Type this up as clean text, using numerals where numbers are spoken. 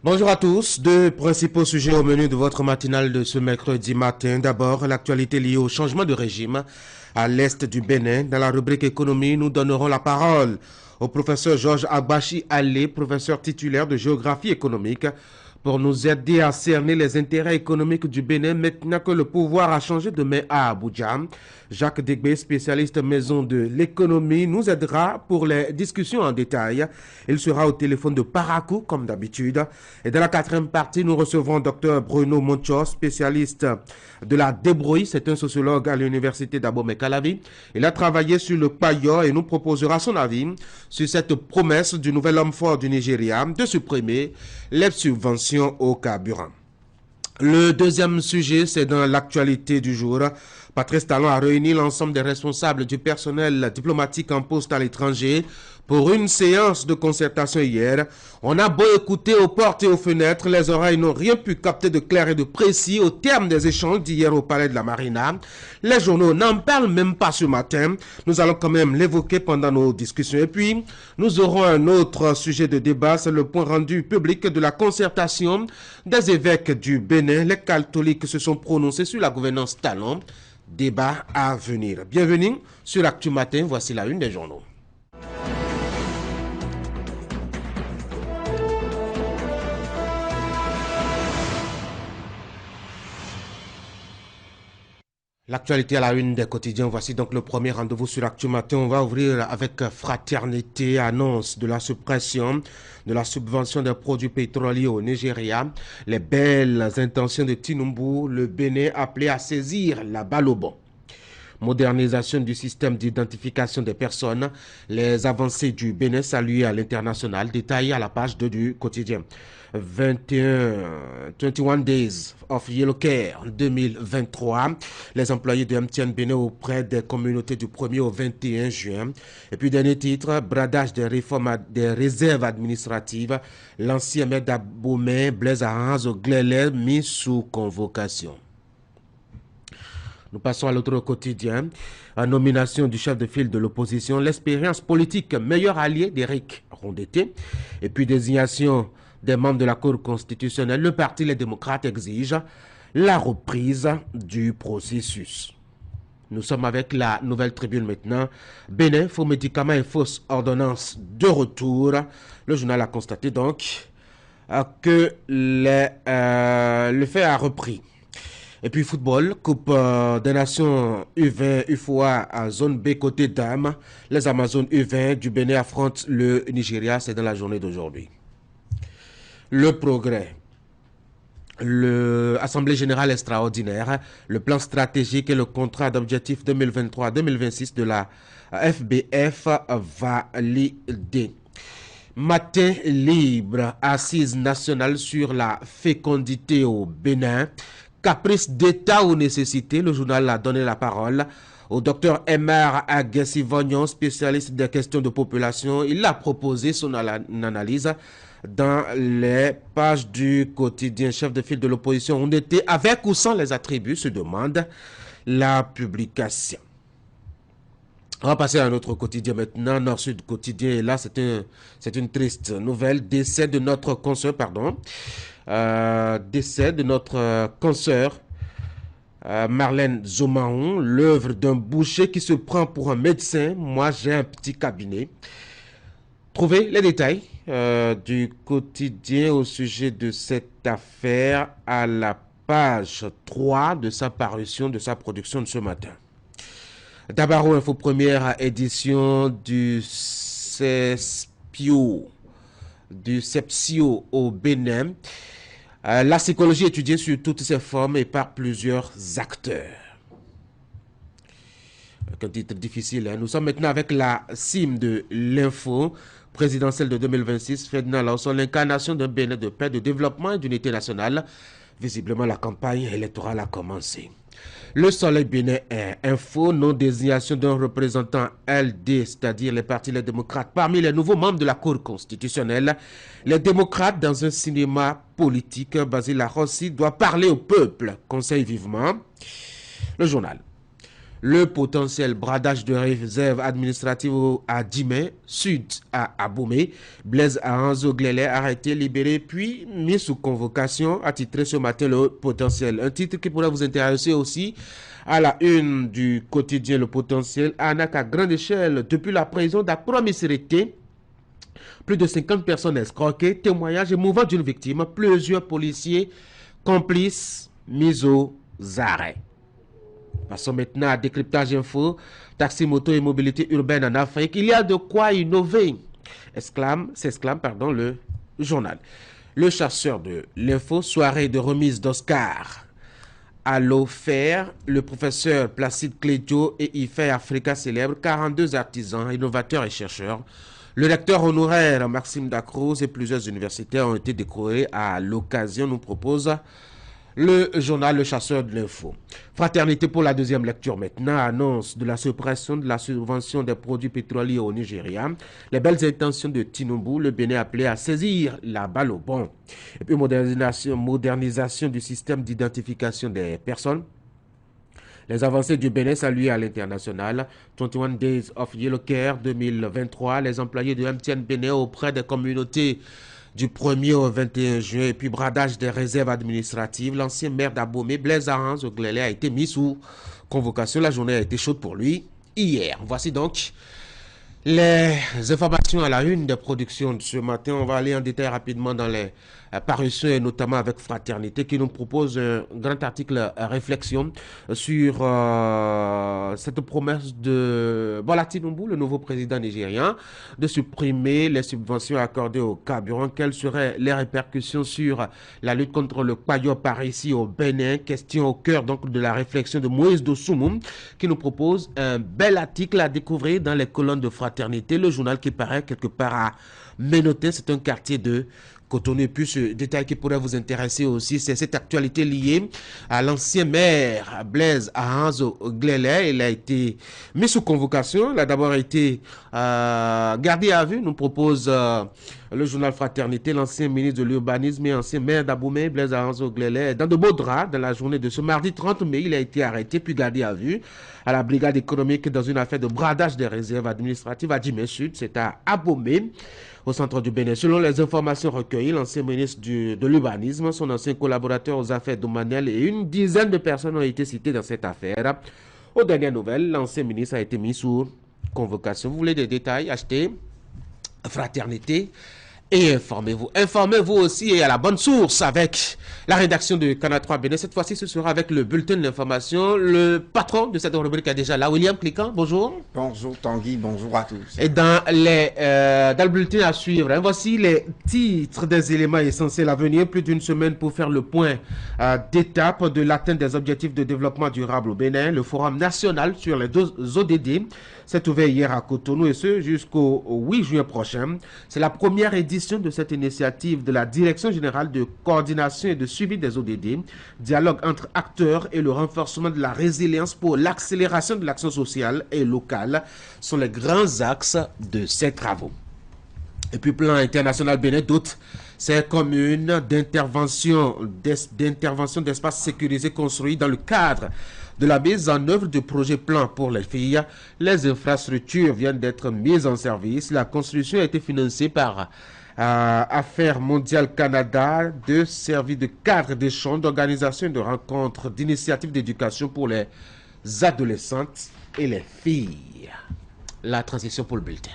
Bonjour à tous. Deux principaux sujets au menu de votre matinale de ce mercredi matin. D'abord, l'actualité liée au changement de régime à l'est du Bénin. Dans la rubrique économie, nous donnerons la parole au professeur Georges Agbachi Allé, professeur titulaire de géographie économique, pour nous aider à cerner les intérêts économiques du Bénin maintenant que le pouvoir a changé de main à Abuja. Jacques Degbé, spécialiste maison de l'économie, nous aidera pour les discussions en détail. Il sera au téléphone de Parakou, comme d'habitude. Et dans la quatrième partie, nous recevrons Dr Bruno Moncho, spécialiste de la débrouille. C'est un sociologue à l'université d'Abomey-Calavi. Il a travaillé sur le paillot et nous proposera son avis sur cette promesse du nouvel homme fort du Nigeria de supprimer les subventions au carburant. Le deuxième sujet, c'est dans l'actualité du jour. Patrice Talon a réuni l'ensemble des responsables du personnel diplomatique en poste à l'étranger pour une séance de concertation hier. On a beau écouter aux portes et aux fenêtres, les oreilles n'ont rien pu capter de clair et de précis au terme des échanges d'hier au palais de la Marina. Les journaux n'en parlent même pas ce matin. Nous allons quand même l'évoquer pendant nos discussions. Et puis, nous aurons un autre sujet de débat, c'est le point rendu public de la concertation des évêques du Bénin. Les catholiques se sont prononcés sur la gouvernance Talon. Débat à venir. Bienvenue sur Actu Matin, voici la une des journaux. L'actualité à la une des quotidiens, voici donc le premier rendez-vous sur Actu Matin. On va ouvrir avec fraternité, annonce de la suppression de la subvention des produits pétroliers au Nigeria. Les belles intentions de Tinubu, le Bénin appelé à saisir la balle au bon. Modernisation du système d'identification des personnes, les avancées du Bénin saluées à l'international, détaillées à la page 2 du quotidien. 21 Days of Yellow Care 2023, les employés de MTN Bénin auprès des communautés du 1er au 21 juin. Et puis dernier titre, bradage des réformes des réserves administratives, l'ancien maire d'Abomey, Blaise Arranz Glélé, mis sous convocation. Nous passons à l'autre quotidien. En nomination du chef de file de l'opposition, l'expérience politique meilleur allié d'Éric Rondeté. Et puis désignation des membres de la Cour constitutionnelle. Le parti Les Démocrates exige la reprise du processus. Nous sommes avec la nouvelle tribune maintenant. Bénin, faux médicaments et fausses ordonnances de retour. Le journal a constaté donc que le fait a repris. Et puis football, Coupe des Nations U20, UFOA à zone B côté dames. Les Amazones U20 du Bénin affrontent le Nigeria, c'est dans la journée d'aujourd'hui. Le progrès. L'Assemblée générale extraordinaire, le plan stratégique et le contrat d'objectif 2023-2026 de la FBF validé. Matin libre, assise nationale sur la fécondité au Bénin. Caprice d'État ou nécessité, le journal a donné la parole au docteur Emar Aguessi-Vognon, spécialiste des questions de population. Il a proposé son analyse dans les pages du quotidien. Chef de file de l'opposition, on était avec ou sans les attributs, se demande la publication. On va passer à un autre quotidien maintenant, Nord-Sud quotidien. Et là, c'est une triste nouvelle. Décès de notre consoeur, Marlène Zomaon, l'œuvre d'un boucher qui se prend pour un médecin. Moi, j'ai un petit cabinet. Trouvez les détails du quotidien au sujet de cette affaire à la page 3 de sa parution, de sa production de ce matin. D'abord, info première édition du CESPIO au Bénin. La psychologie étudiée sur toutes ses formes et par plusieurs acteurs. Avec un titre difficile. Nous sommes maintenant avec la cime de l'info présidentielle de 2026. Ferdinand Laosson, l'incarnation d'un Bénin de paix, de développement et d'unité nationale. Visiblement, la campagne électorale a commencé. Le Soleil Bénin Info, non-désignation d'un représentant LD, c'est-à-dire les partis Les Démocrates. Parmi les nouveaux membres de la Cour constitutionnelle, les démocrates dans un cinéma politique, Basile Rossi doit parler au peuple, conseille vivement le journal. Le potentiel bradage de réserve administrative à Djimé, sud à Aboumé. Blaise Ahanzo Glélé arrêté, libéré, puis mis sous convocation, a titré ce matin le potentiel. Un titre qui pourrait vous intéresser aussi à la une du quotidien Le Potentiel. Arnaque à grande échelle depuis la prison d'Apromisérité. Plus de 50 personnes escroquées, témoignages émouvants d'une victime, plusieurs policiers complices mis aux arrêts. Passons maintenant à décryptage info, taxi, moto et mobilité urbaine en Afrique. Il y a de quoi innover, s'exclame le journal. Le chasseur de l'info, soirée de remise d'Oscar à l'offert, le professeur Placide Clédio et IFE Africa célèbre 42 artisans, innovateurs et chercheurs. Le recteur honoraire Maxime Dacruz et plusieurs universitaires ont été décorés à l'occasion, nous propose le journal Le Chasseur de l'Info. Fraternité pour la deuxième lecture maintenant, annonce de la suppression de la subvention des produits pétroliers au Nigeria. Les belles intentions de Tinubu, le Bénin appelé à saisir la balle au bon. Et puis modernisation du système d'identification des personnes. Les avancées du Bénin saluées à l'international. 21 Days of Yellow Care 2023. Les employés de MTN Bénin auprès des communautés du 1er au 21 juin. Et puis bradage des réserves administratives. L'ancien maire d'Abomey, Blaise Ahanzo Glélé, a été mis sous convocation. La journée a été chaude pour lui hier. Voici donc les informations à la une des productions de ce matin. On va aller en détail rapidement dans les parutions, et notamment avec Fraternité, qui nous propose un grand article réflexion sur cette promesse de Bola Tinubu, le nouveau président nigérien, de supprimer les subventions accordées au carburant. Quelles seraient les répercussions sur la lutte contre le paillot par ici au Bénin? Question au cœur donc de la réflexion de Moïse Dossoumoum, qui nous propose un bel article à découvrir dans les colonnes de Fraternité, le journal qui paraît quelque part à Ménotin. C'est un quartier de Cotonou. Et puis ce détail qui pourrait vous intéresser aussi, c'est cette actualité liée à l'ancien maire Blaise Ahanzo Glélé. Il a été mis sous convocation. Il a d'abord été gardé à vue, nous propose le journal Fraternité. L'ancien ministre de l'Urbanisme et ancien maire d'Aboumé, Blaise Ahanzo Glélé, dans de beaux draps, dans la journée de ce mardi 30 mai, il a été arrêté puis gardé à vue à la brigade économique dans une affaire de bradage des réserves administratives à Djimé Sud, c'est à Abomey, au centre du Bénin. Selon les informations recueillies, l'ancien ministre de l'Urbanisme, son ancien collaborateur aux affaires domaniales et une dizaine de personnes ont été citées dans cette affaire. Aux dernières nouvelles, l'ancien ministre a été mis sous convocation. Vous voulez des détails? Achetez Fraternité et informez-vous. Informez-vous aussi et à la bonne source avec la rédaction de Canal 3 Bénin. Cette fois-ci, ce sera avec le bulletin de l'information. Le patron de cette rubrique est déjà là, William Cliquant. Bonjour. Bonjour Tanguy, bonjour à tous. Et dans le bulletin à suivre, voici les titres des éléments essentiels à venir. Plus d'une semaine pour faire le point d'étape de l'atteinte des objectifs de développement durable au Bénin. Le forum national sur les ODD s'est ouvert hier à Cotonou et ce jusqu'au 8 juin prochain. C'est la première édition de cette initiative de la Direction générale de coordination et de suivi des ODD. Dialogue entre acteurs et le renforcement de la résilience pour l'accélération de l'action sociale et locale sont les grands axes de ces travaux. Et puis plan international Bénin doute ces communes d'intervention d'espaces sécurisés construits dans le cadre de la mise en œuvre du projet plan pour les filles. Les infrastructures viennent d'être mises en service. La construction a été financée par Affaires mondiales Canada, de services de cadre d'échange, d'organisation et de rencontres, d'initiatives d'éducation pour les adolescentes et les filles. La transition pour le bulletin.